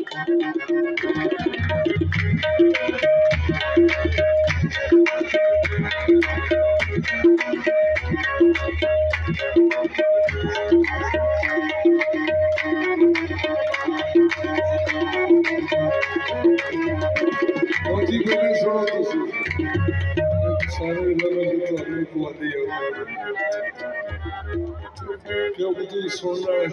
जी मैंने सुना तो सारे लोग तो हमने को आते हैं क्योंकि तू सुन रहा है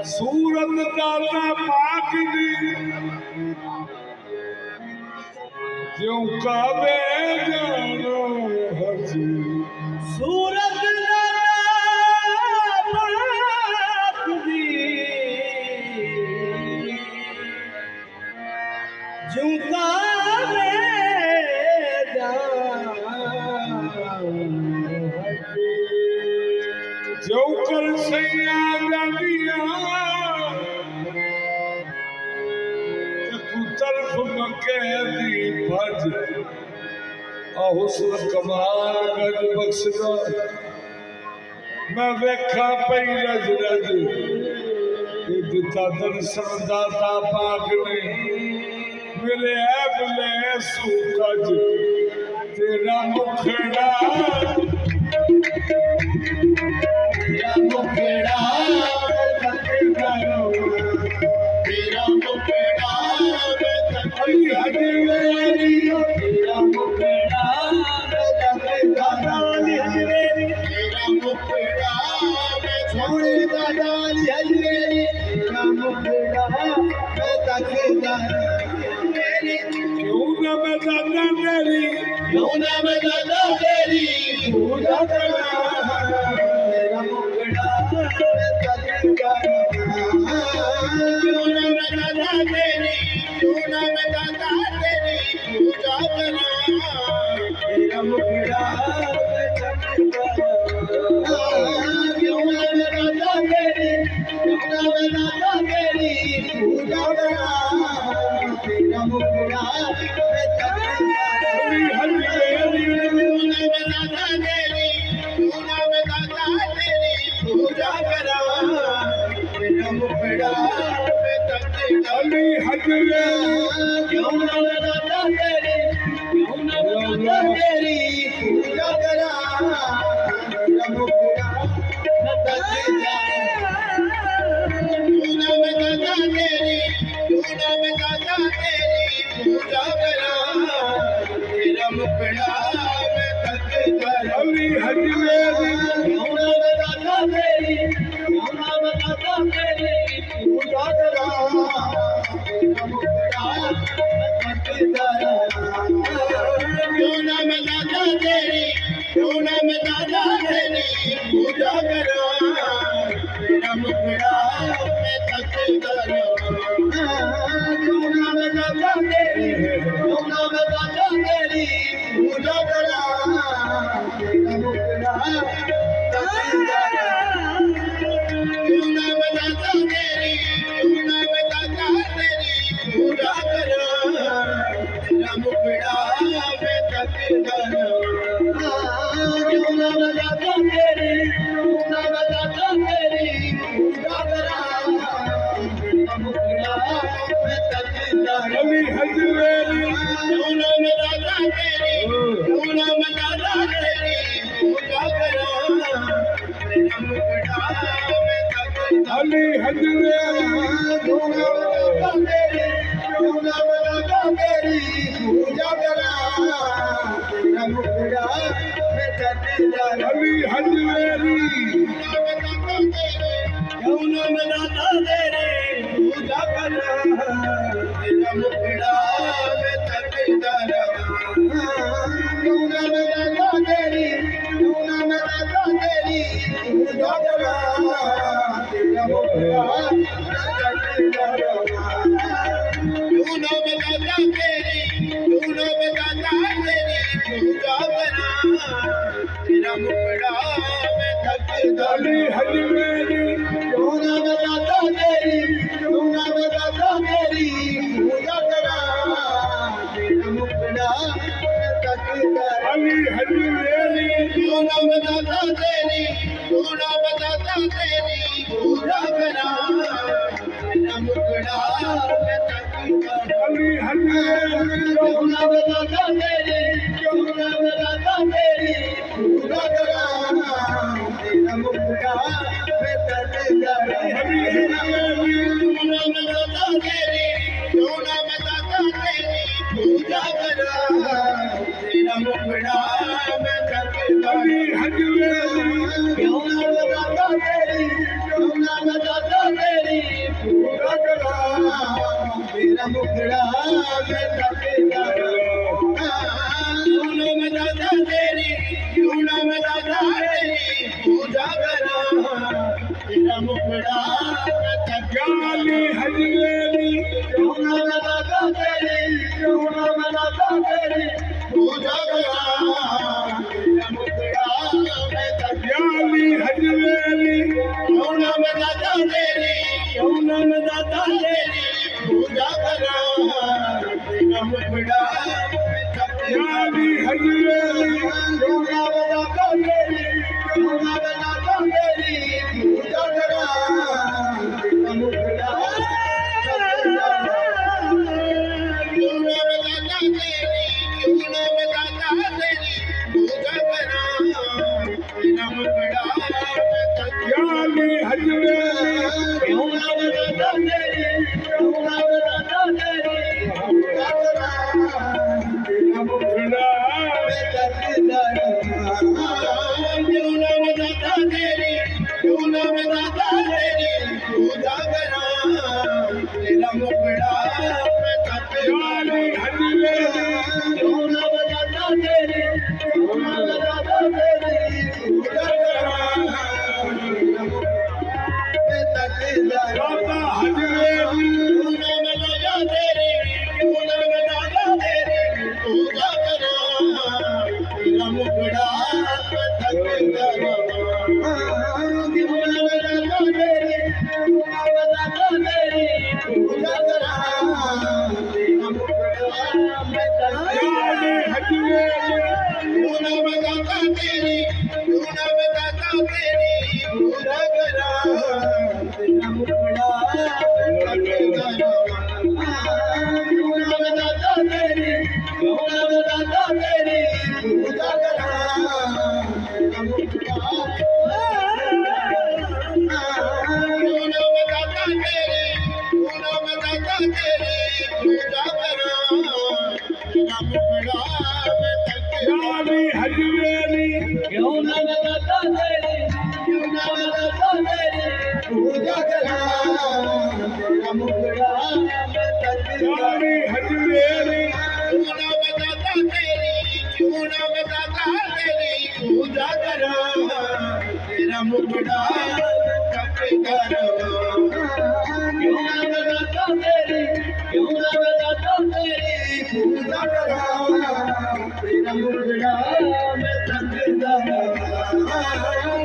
सूरत दाता पाक दी क्यों काबे जानो हजी सूरत दाता पाक दी क्यों काबे जो कर सैया गलिया तरफ मके दी भज हुस्न कमाल गज बख्शदा मैं वेखा पई रज रज दिता दर्शन दाता पाक ने मेरे ऐब ले सूकज तेरा मुखड़ा तेरा मुखड़ा तेरा मुखड़ा तेरा मुखड़ा छोड़े दादाली हजमेरी तेरा मुखड़ा क्यों न मैं दादा तेरी क्यों न मैं दादा तेरी पूजा करा तेरा मुखड़ा क्यों न मैं दादा तेरी क्यों न मैं दादा तेरी पूजा करा तेरा मुखड़ा क्यों न मैं दादा तेरी क्यों न मैं दादा तेरी पूजा करा तेरा मुखड़ा पूजा करा तेरा मुखड़ा अली हजरे क्यों न दादा तेरी क्यों न दादा तेरी पूजा करा तेरा मुखड़ा क्यों न दादा तेरी क्यों न दादा तेरी पूजा करा तेरा मुखड़ा अली हजरे क्यों न दादा तेरी क्यों न दादा तेरी पूजा करा तेरा मुखड़ा क्यों न दादा तेरी क्यों न दादा तेरी पूजा करा तेरा मुखड़ा क्यों न दादा तेरी क्यों न दादा तेरी पूजा करा तेरा मुखड़ा क्यों न दादा तेरी क्यों न दादा तेरी पूजा करा तेरा मुखड़ा क्यों न दादा तेरी क्यों न दादा तेरी पूजा करा तेरा मुखड़ा अली हजरे क्यों न दादा तेरी क्यों न दादा तेरी पूजा करा तेरा मुखड़ा अली हजरे क्यों न दादा तेरी क्यों न दादा तेरी पूजा करा तेरा मुखड़ा अली हजरे क्यों न दादा तेरी पूजा करा तेरा मुखड़ा क्यों न दादा तेरी क्यों न दादा तेरी पूजा करा तेरा मुखड़ा क्यों न दादा तेरी क्यों न दादा तेरी पूजा करा तेरा मुखड़ा अली हजरे क्यों न दादा तेरी क्यों न दादा तेरी पूजा करा क्यों ना मैं दाता तेरी, क्यों ना मैं दाता तेरी पूजा करा तेरा मुखड़ा मैं दर्द करा क्यों ना मैं दाता तेरी, क्यों ना मैं दाता तेरी पूजा करा तेरा मुखड़ा मैं दर्द करा क्यों ना मैं दाता तेरी, क्यों ना मैं दाता तेरी पूजा करा तेरा मुखड़ा मैं दर्द करा क्यों ना मैं दाता तेरी, क्यों ना मैं दाता तेरी पूजा करा तेरा मुखड़ा मैं दर्द क्यों ना मैं दाता तेरी, क्यों ना मैं दाता तेरी पूजा करा तेरा मुखड़ा मैं दर्द क्यों ना मैं दाता तेरी, क्यों ना मैं दाता तेरी पूजा करा तेरा मुखड़ा मैं दर्द क्यों ना मैं दाता तेरी, क्यों ना मैं दाता तेरी पूजा करा तेरा मुखड़ा क्यों ना मैं दाता तेरी, क्यों ना मैं दाता तेरी पूजा करा तेरा मुखड़ा मैं दर्द क्यों ना मैं दाता तेरी, क्यों ना मैं दाता तेरी पूजा करा तेरा मुखड़ा मैं दर्द क्यों ना मैं दाता तेरी, क्यों ना मैं दाता तेरी पूजा करा तेरा मुखड़ा मैं दर्द क्यों ना मैं दाता तेरी, क्यों ना मैं दाता तेरी पूजा करा तेरा मुखड़ा क्यों ना मैं दाता तेरी, क्यों ना मैं दाता तेरी पूजा करा तेरा मुखड़ा मैं दर्द क्यों ना मैं दाता तेरी, क्यों ना मैं दाता तेरी पूजा करा तेरा मुखड़ा मैं दर्द क्यों ना मैं दाता तेरी, क्यों ना मैं दाता तेरी पूजा करा तेरा मुखड़ा मैं दर्द क्यों ना मैं दाता तेरी, क्यों ना मैं दाता तेरी पूजा करा तेरा मुखड़ा क्यों ना मैं दाता तेरी, क्यों ना मैं दाता तेरी पूजा करा तेरा मुखड़ा मैं दर्द क्यों ना मैं दाता तेरी, क्यों ना मैं दाता तेरी पूजा करा तेरा मुखड़ा मैं दर्द क्यों ना मैं दाता तेरी, क्यों ना मैं दाता तेरी पूजा करा तेरा मुखड़ा मैं दर्द क्यों ना मैं दाता तेरी, क्यों ना मैं दाता तेरी पूजा करा तेरा मुखड़ा मैं दर्द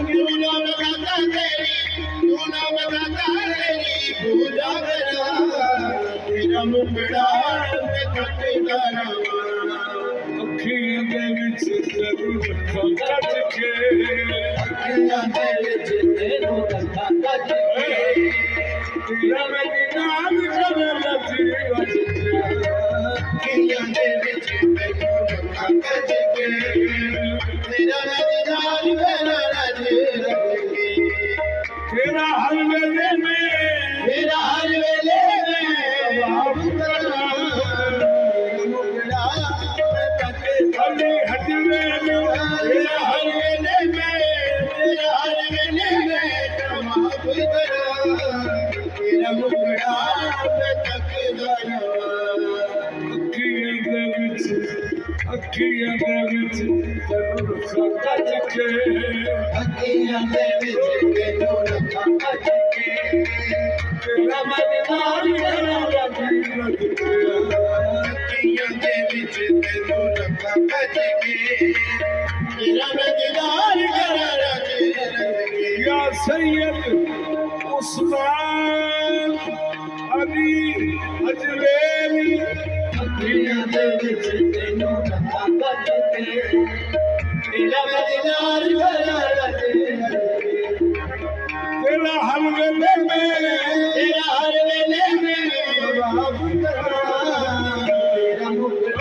क्यों ना मैं दाता तेरी, क्यों ना मैं दाता तेरी पूजा करा तेरा मुखड़ा मैं दर्द ਅੱਖੀਆਂ ਦੇ ਵਿੱਚ ਜ਼ਰੂਰ ਰੱਖਾਂ ਕੱਢ ਕੇ ਅੱਖੀਆਂ ਦੇ ਵਿੱਚ ਤੈਨੂੰ ਰੱਖਾਂ ਕੱਢ ਕੇ ਤੇਰਾ ਮੇਰੇ ਨਾਲ ਕਰਾਂ ਜੀਵਨ ਅੱਖੀਆਂ ਦੇ ਵਿੱਚ ਤੈਨੂੰ ਰੱਖਾਂ ਕੱਢ ਕੇ ਤੇਰਾ ਨਜ਼ਾਰ ਮੇਰਾ ਰਾਜੇ ਰੱਖੇ ਤੇਰਾ ਹਰ ਵੇਲੇ ਮੈਂ मेरा हर वेले में बाबू करा मुखड़ा मैं तके ਅਲੀ ਹਜਵੇ ਨੂੰ मेरा हर वेले में, मेरा हर वेले में बाबू करा तेरा मुखड़ा मैं तके ਅੱਖੀਆਂ ਦੇ ਵਿੱਚ ਤੈਨੂੰ ਰੱਖਾਂ ਕੱਢ ਕੇ ਅੱਖੀਆਂ ਦੇ ਵਿੱਚ ਤੈਨੂੰ ਰੱਖਾਂ ਕੱਢ ਕੇ ਤੇਰਾ ਮਨਵਾਰ ਕਰਾਂ ਜੀਵਨ ਅੱਖੀਆਂ ਦੇ ਵਿੱਚ ਤੈਨੂੰ ਰੱਖਾਂ ਕੱਢ ਕੇ ਤੇਰਾ ਨਜ਼ਾਰ ਕਰਾਂ ਰਾਜੇ ਰੱਖੇ या सैयद उस्मान अली अजमेरी ਅੱਖੀਆਂ ਦੇ ਵਿੱਚ ਤੈਨੂੰ ਰੱਖਾਂ ਕੱਢ ਕੇ ਤੇਰਾ ਨਜ਼ਾਰ ਕਰਾਂ ਰਾਜੇ ਰੱਖੇ तेरा हर वेले में तेरा हर वेले में बाबू करा तेरा मुखड़ा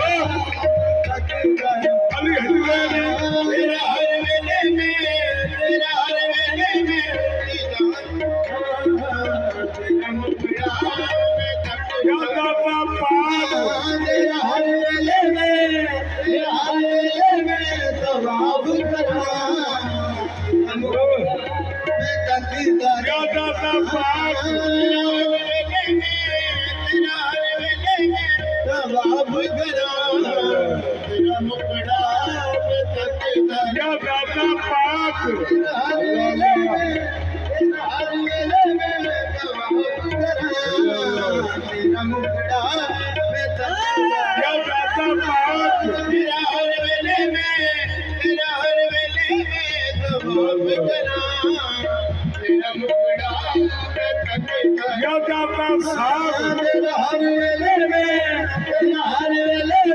तेरा हर वेले में तवाब करा मैं तकदीर क्या दाता पाक तवाब करा तेरा मुकड़ा मैं तकदीर क्या दाता पाक हर वेले में तवाब करा तेरा मुकड़ा मैं तकदीर क्या दाता पाक तेरा हर वेले में तवाब करा तेरा मुकड़ा मैं तकदीर क्या दाता साहब तेरा हर वेले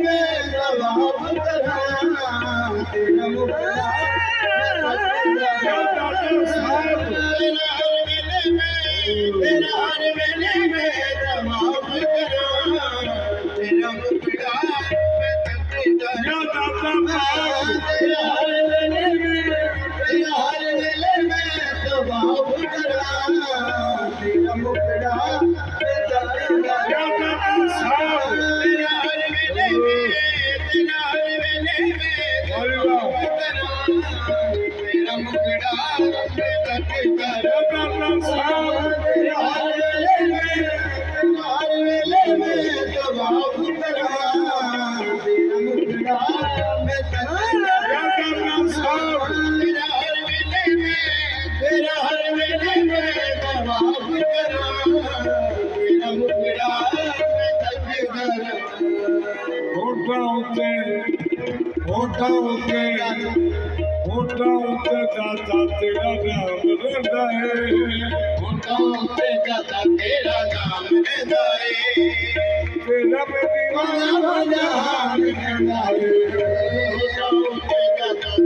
में तवाब करा तेरा मुकड़ा क्या दाता साहब तेरा हर वेले में तवाब करा तेरा मुकड़ा मैं तकदीर क्या दाता पाक तेरा हर वेले में तवाब करा तेरा मुकड़ा मैं तकदीर क्या दाता साहब तेरा हर वेले में अरे वाह तेरा मुकड़ा मैं तकदीर क्या दाता साहब तेरा हर वेले में तवाब करा तेरा मुकड़ा मैं तकदीर क्या दाता साहब तेरा हर वेले में तवाब करा तेरा मुकड़ा मैं तकदीर होठा होते दाता तेरा नाम रहता है तेरा नाम लेता है तेरा में दीवाना बना कहता है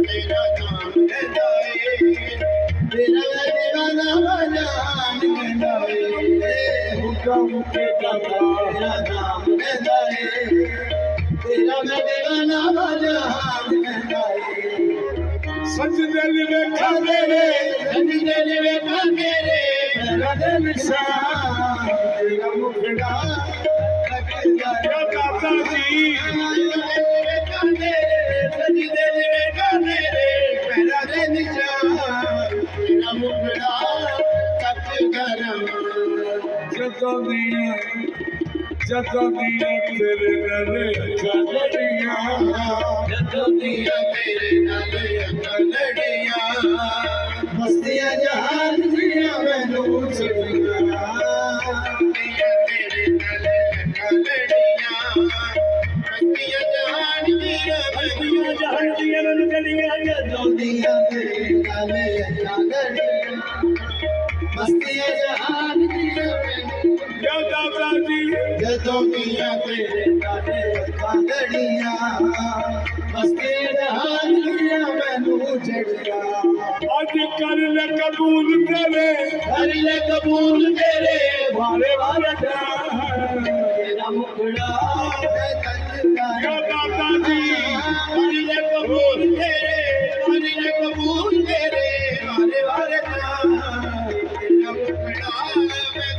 तेरा नाम लेता है तेरा दीवाना बना कहता है होठा होते दाता तेरा नाम लेता है तेरा दीवाना बना कहता है सजदे देखा मेरे मेरा दिल शान तेरा मुखड़ा क्या दाता जी ਜਦੋਂ ਦੀਆਂ ਤੇਰੇ ਨਾਲ ਲੜੀਆਂ मस्तियां जहान दिया मैनू चलिया दुनिया तेरे नाले लड़िया मस्तियां जहान दिया मैनू क्या दाता जी जदों दिया तेरे नाले लड़िया मस्तियां जहान दिया मैनू चलिया ਅੱਜ ਕਰ ਲੈ ਕਬੂਲ ਤੇਰੇ कर ले कबूल तेरे ਵਾਰੇ ਵਾਰੇ तेरा मुखड़ा क्या दाता जी कर ले कबूल तेरे वारे वारे तेरा मुखड़ा मैं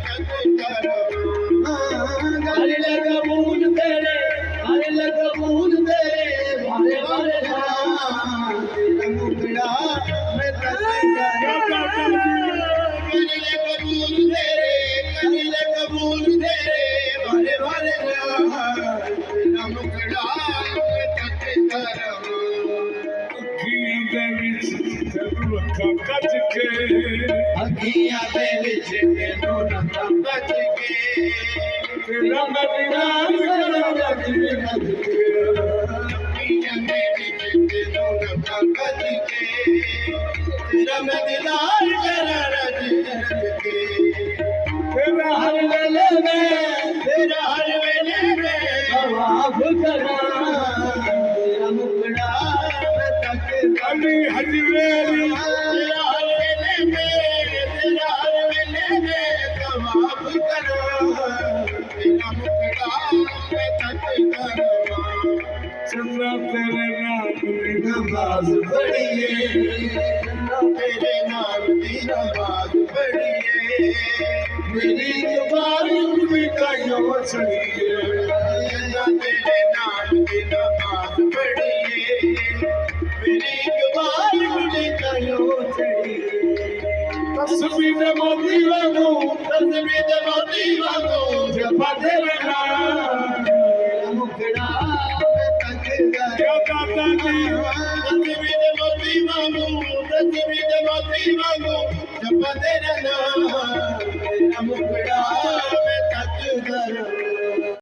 कर ले कबूल तेरे वारे वारे तेरा मुखड़ा मैं क्या दाता जी कर ले कबूल तेरे वारे वारे तेरा मुखड़ा मैं कर ਅੱਖੀਆਂ ਦੇ ਵਿੱਚ ਤੈਨੂੰ ਅੱਖਾਂ ਕੱਜ ਕੇ ਅੱਖੀਆਂ ਦੇ ਵਿੱਚ ਤੈਨੂੰ ਨੰਦਾ ਬਚ ਕੇ ਤੇਰਾ ਮੈਂ ਦੀਵਾਨ ਕਰਾਂਗਾ ਜੀ ਅੱਖੀਆਂ ਦੇ ਵਿੱਚ ਤੈਨੂੰ ਨੰਦਾ ਬਚ ਕੇ ਤੇਰਾ ਮੈਂ ਦਿਲਾਰ ਕਰਾਂ ਰਜ ਕੇ ਤੇਰਾ ਹਰ ਵੇਲੇ तेरा हर वेले में तवाब करा तेरा मुकड़ा मैं तकदीर ਅਲੀ ਹਜਵੇਲੀ तेरा हर वेले में तवाब करा तेरा मुकड़ा मैं तकदीर ਚੰਨਾ ਤੇਰੇ ਨਾਮ ਦੀ नमाज पढ़िए तेरे नाम की नमाज पढ़िए मेरी जुबान भी कायो छड़िए ना तेरे नाम की नमाज पढ़िए मेरी कबार मुझे कयो चढ़िए तस्वीर मोती वांगू तस्वीर मोती वांगू जपा तेरा नाम मुखड़ा तक क्यों काका जी तस्वीर मोती वांगू जपा तेरा नाम